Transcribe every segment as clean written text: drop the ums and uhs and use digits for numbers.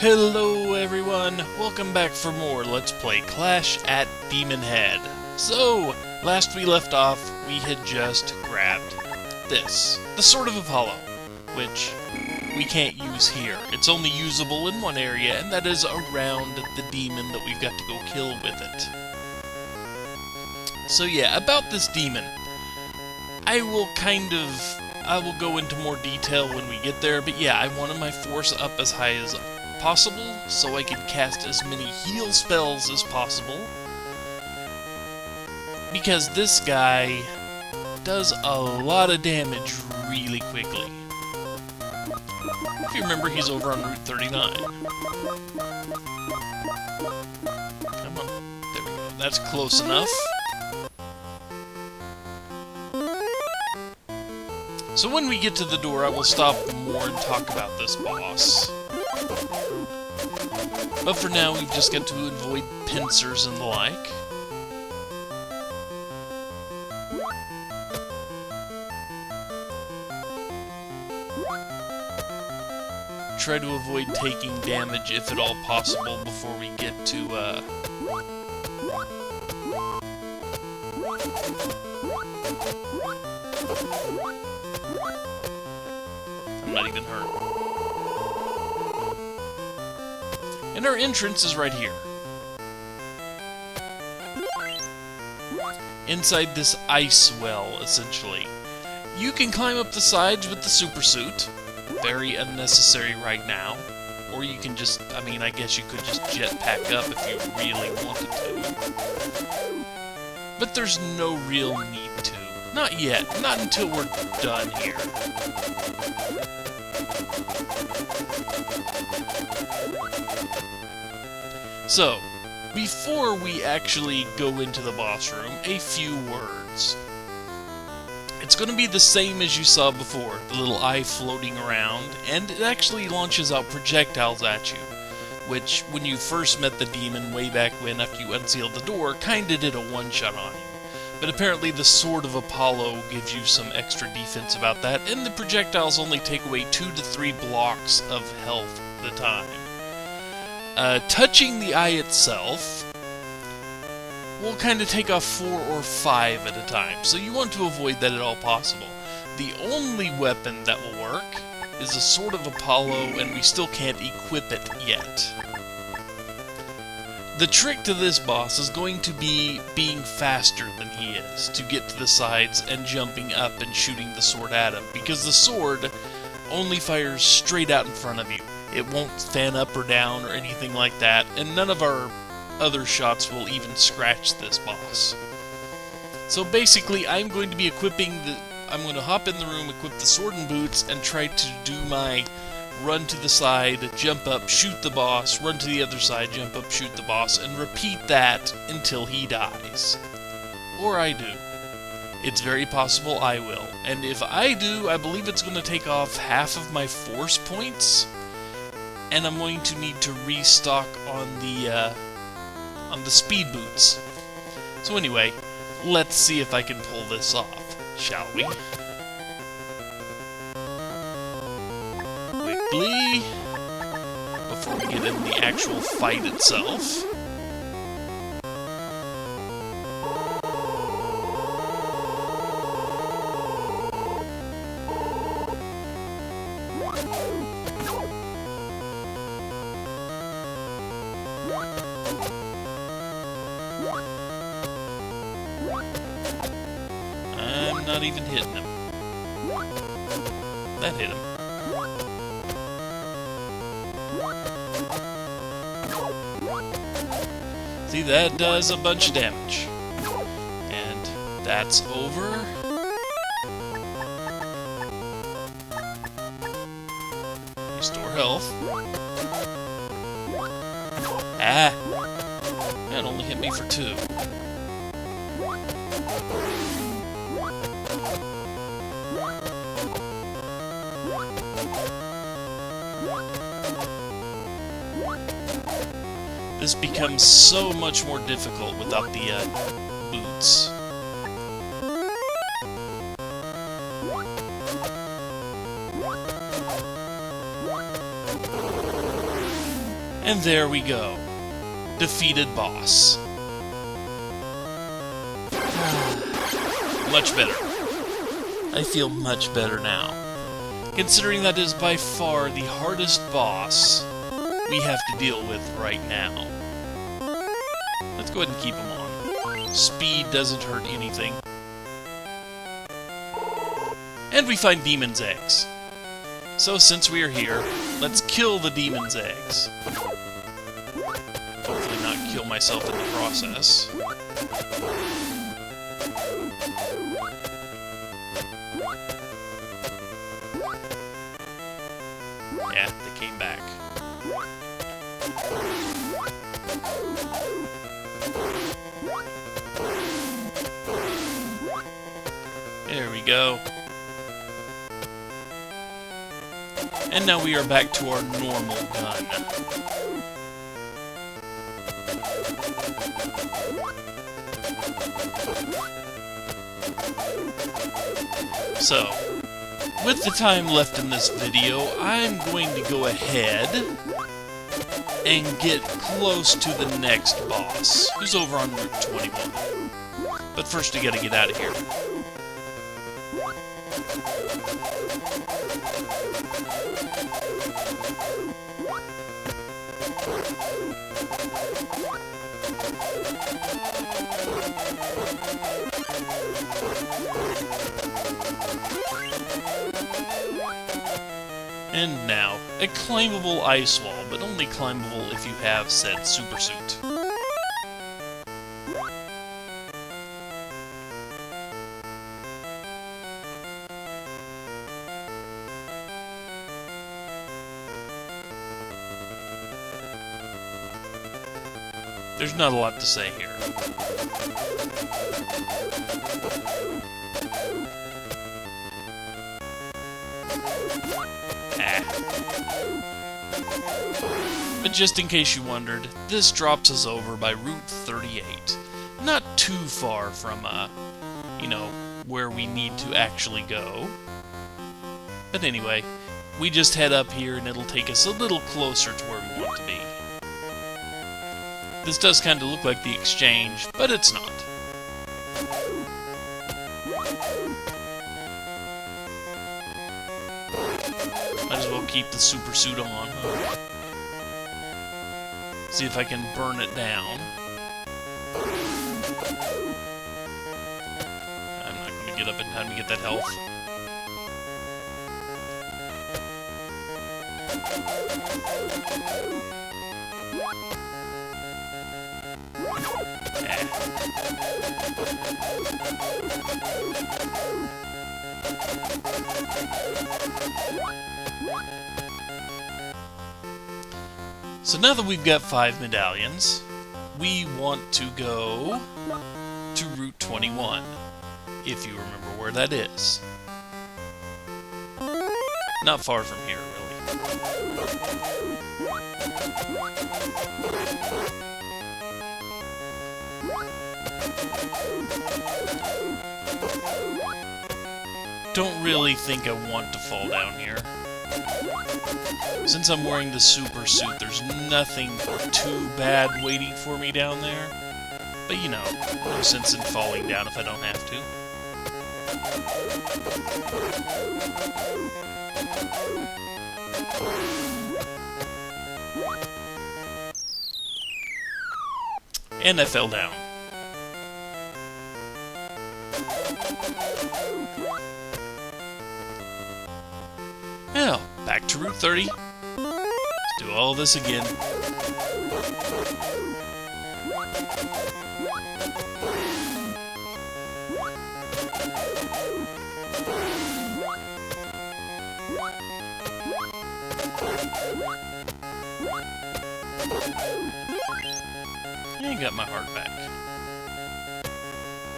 Hello everyone, welcome back for more Let's Play Clash at Demonhead. So, last we left off, we had just grabbed this, the Sword of Apollo, which we can't use here. It's only usable in one area, and that is around the demon that we've got to go kill with it. So yeah, about this demon, I will go into more detail when we get there, but yeah, I wanted my force up as high as possible, so I could cast as many heal spells as possible, because this guy does a lot of damage really quickly. If you remember, he's over on Route 39. Come on, there we go, that's close enough. So when we get to the door, I will stop more and talk about this boss. But for now, we've just got to avoid pincers and the like. Try to avoid taking damage, if at all possible, before we get to, I'm not even hurt. And our entrance is right here. Inside this ice well, essentially. You can climb up the sides with the super suit. Very unnecessary right now. Or you can just, I guess you could just jetpack up if you really wanted to. But there's no real need to. Not yet. Not until we're done here. So, before we actually go into the boss room, a few words. It's going to be the same as you saw before, the little eye floating around, and it actually launches out projectiles at you, which, when you first met the demon way back when, after you unsealed the door, kinda did a one-shot on you. But apparently the Sword of Apollo gives you some extra defense about that, and the projectiles only take away 2 to 3 blocks of health at a time. Touching the eye itself will kind of take off 4 or 5 at a time, so you want to avoid that at all possible. The only weapon that will work is the Sword of Apollo, and we still can't equip it yet. The trick to this boss is going to be being faster than he is, to get to the sides and jumping up and shooting the sword at him, because the sword only fires straight out in front of you. It won't fan up or down or anything like that, and none of our other shots will even scratch this boss. So basically, I'm going to be I'm going to hop in the room, equip the sword and boots, and try to do my run to the side, jump up, shoot the boss, run to the other side, jump up, shoot the boss, and repeat that until he dies. Or I do. It's very possible I will. And if I do, I believe it's going to take off half of my force points, and I'm going to need to restock on the speed boots. So anyway, let's see if I can pull this off, shall we? Quickly, before we get into the actual fight itself. I'm not even hitting him. That hit him. See, that does a bunch of damage. And that's over. Restore health. Ah! That only hit me for 2. This becomes so much more difficult without the boots. And there we go. Defeated boss. Much better. I feel much better now. Considering that is by far the hardest boss we have to deal with right now. Let's go ahead and keep him on. Speed doesn't hurt anything. And we find demon's eggs. So since we are here, let's kill the demon's eggs. Hopefully not kill myself in the process. Yeah, they came back. There we go. And now we are back to our normal gun. So, with the time left in this video, I'm going to go ahead and get close to the next boss, who's over on Route 21. But first, we gotta get out of here. And now, a climbable ice wall, but only climbable if you have said super suit. There's not a lot to say here. But just in case you wondered, this drops us over by Route 38. Not too far from, you know, where we need to actually go. But anyway, we just head up here and it'll take us a little closer to where we want to be. This does kind of look like the exchange, but it's not. Might as well keep the super suit on, huh? See if I can burn it down. I'm not going to get up in time to get that health. So now that we've got 5 medallions, we want to go to Route 21, if you remember where that is. Not far from here, really. Don't really think I want to fall down here. Since I'm wearing the super suit, there's nothing too bad waiting for me down there. But you know, no sense in falling down if I don't have to. And I fell down. Well, back to Route 30. Let's do all this again. I got my heart back.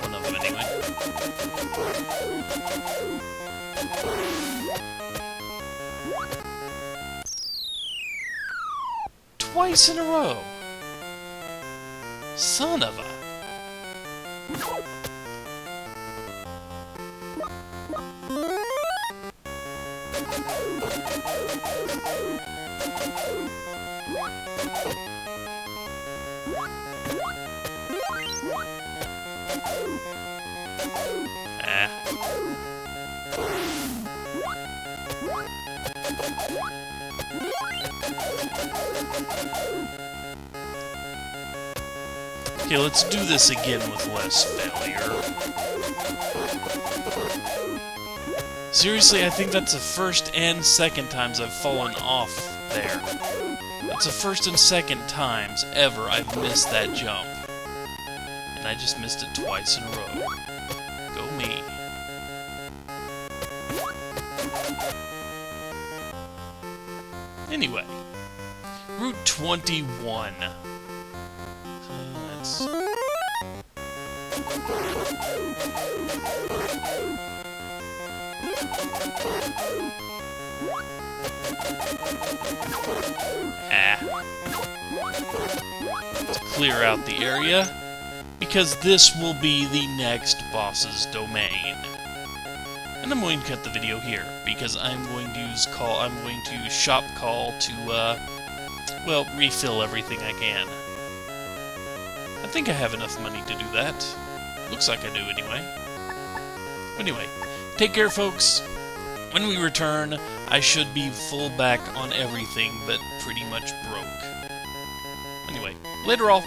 One of them, anyway. Twice in a row. Son of a... Okay, let's do this again with less failure. Seriously, I think that's the first and second times I've fallen off there. That's the first and second times ever I've missed that jump. And I just missed it twice in a row. Go me. Anyway, Route 21. So let's... Let's clear out the area, because this will be the next boss's domain. And I'm going to cut the video here, because I'm going to shop call to, well, refill everything I can. I think I have enough money to do that. Looks like I do, anyway. Anyway, take care, folks. When we return, I should be full back on everything that pretty much broke. Anyway, later all.